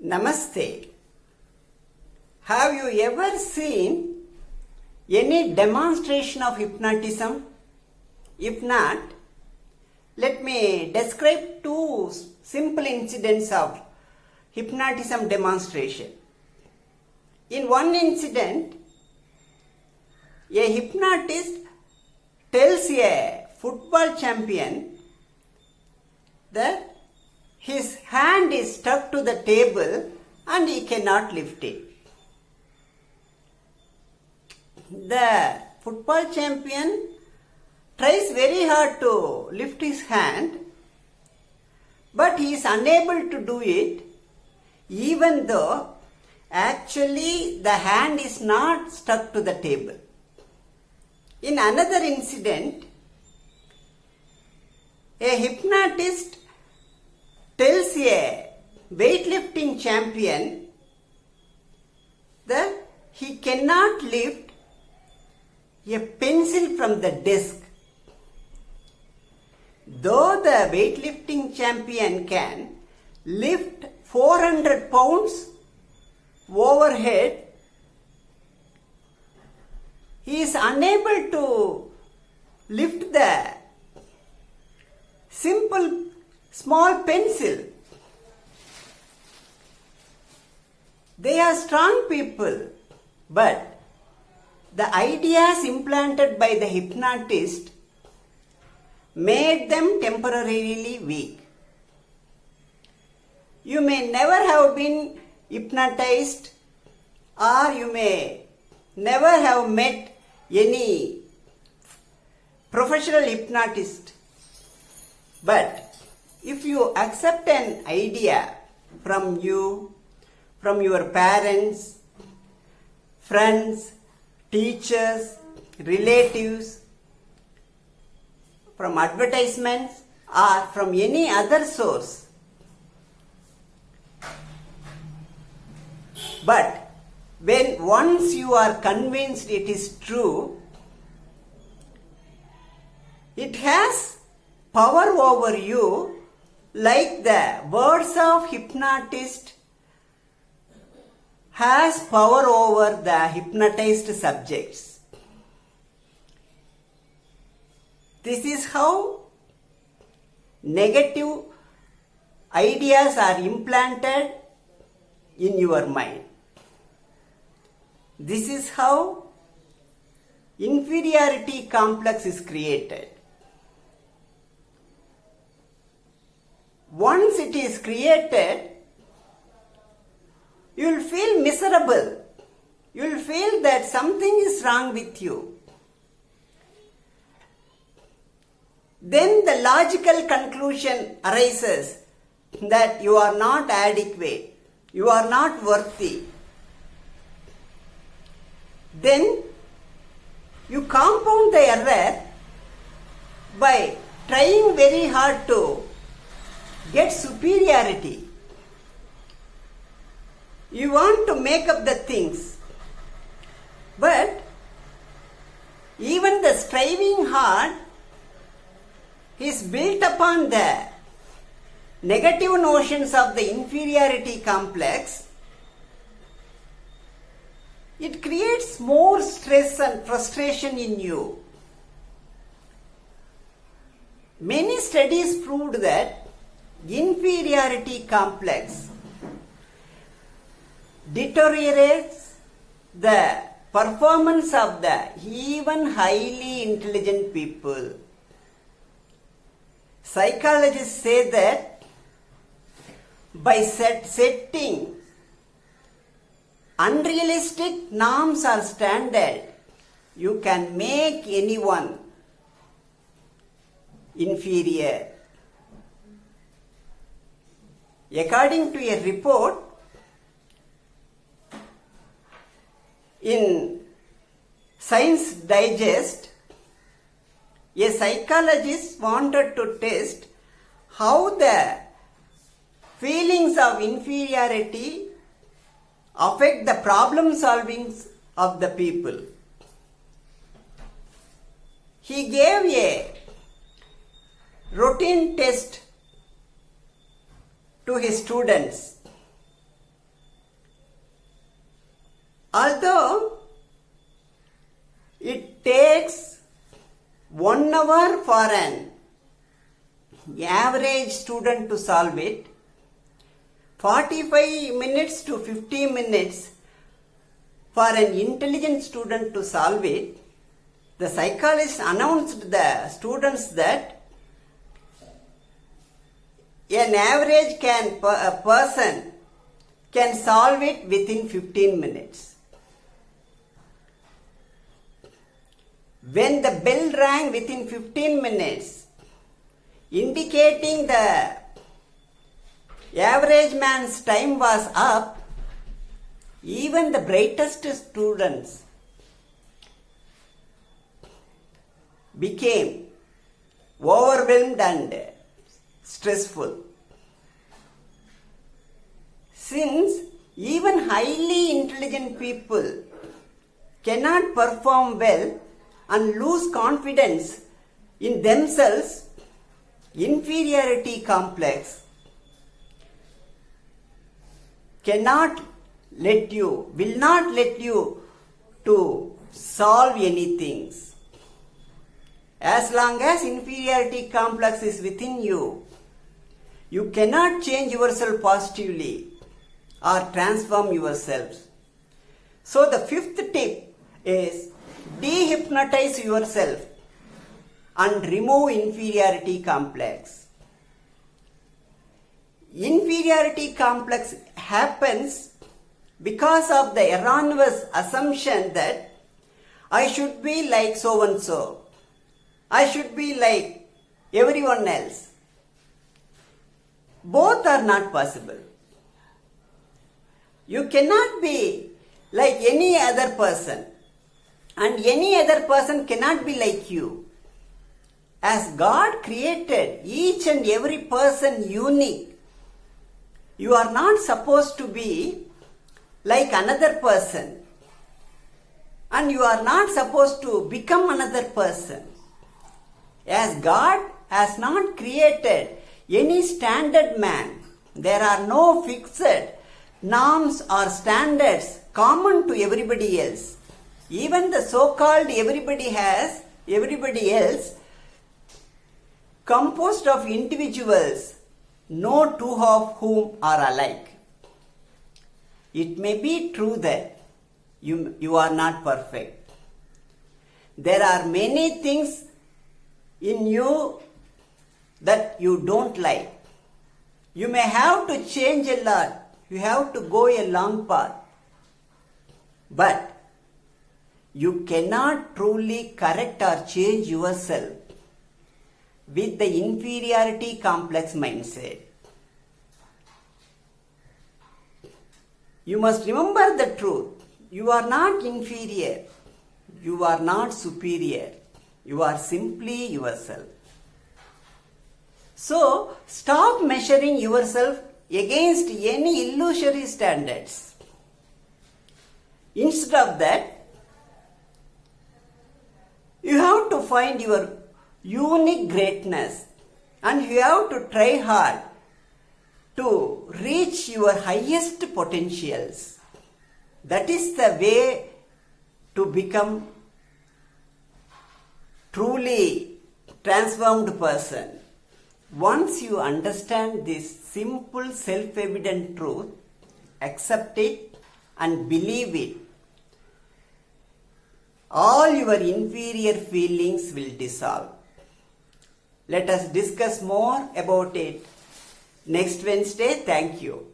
Namaste. Have you ever seen any demonstration of hypnotism? If not, let me describe two simple incidents of hypnotism demonstration. In one incident, a hypnotist tells a football champion that his hand is stuck to the table and he cannot lift it. The football champion tries very hard to lift his hand, but he is unable to do it, even though actually the hand is not stuck to the table. In another incident, a hypnotist tells a weightlifting champion that he cannot lift a pencil from the desk. Though the weightlifting champion can lift 400 pounds overhead, he is unable to lift the simple small pencil. They are strong people, but the ideas implanted by the hypnotist made them temporarily weak. You may never have been hypnotized, or you may never have met any professional hypnotist, but if you accept an idea from you, from your parents, friends, teachers, relatives, from advertisements or from any other source, but when once you are convinced it is true, it has power over you, like the words of hypnotist has power over the hypnotized subjects. This is how negative ideas are implanted in your mind. This is how inferiority complex is created. Once it is created, you will feel miserable. You will feel that something is wrong with you. Then the logical conclusion arises that you are not adequate, you are not worthy. Then you compound the error by trying very hard to get superiority. You want to make up the things, but even the striving hard is built upon the negative notions of the inferiority complex. It creates more stress and frustration in you. Many studies proved that inferiority complex deteriorates the performance of the even highly intelligent people. Psychologists say that by setting unrealistic norms or standards, you can make anyone inferior. According to a report in Science Digest, a psychologist wanted to test how the feelings of inferiority affect the problem solving of the people. He gave a routine test to his students Although it takes 1 hour for an average student to solve it, 45 minutes to 50 minutes for an intelligent student to solve it, the psychologist announced the students that an average person can solve it within 15 minutes. When the bell rang within 15 minutes, indicating the average man's time was up, even the brightest students became overwhelmed and stressful. Since even highly intelligent people cannot perform well and lose confidence in themselves, inferiority complex will not let you to solve anything. As long as inferiority complex is within you, you cannot change yourself positively or transform yourselves. So the fifth tip is dehypnotize yourself and remove inferiority complex. Inferiority complex happens because of the erroneous assumption that I should be like so and so. I should be like everyone else. Both are not possible. You cannot be like any other person, and any other person cannot be like you. As God created each and every person unique, you are not supposed to be like another person, and you are not supposed to become another person. As God has not created any standard man, there are no fixed norms or standards common to everybody else. Even the so-called everybody else composed of individuals, no two of whom are alike. It may be true that you are not perfect. There are many things in you that you don't like. You may have to change a lot. You have to go a long path. But you cannot truly correct or change yourself with the inferiority complex mindset. You must remember the truth. You are not inferior. You are not superior. You are simply yourself. So, stop measuring yourself against any illusory standards. Instead of that, you have to find your unique greatness and you have to try hard to reach your highest potentials. That is the way to become truly transformed person. Once you understand this simple self-evident truth, accept it and believe it, all your inferior feelings will dissolve. Let us discuss more about it next Wednesday. Thank you.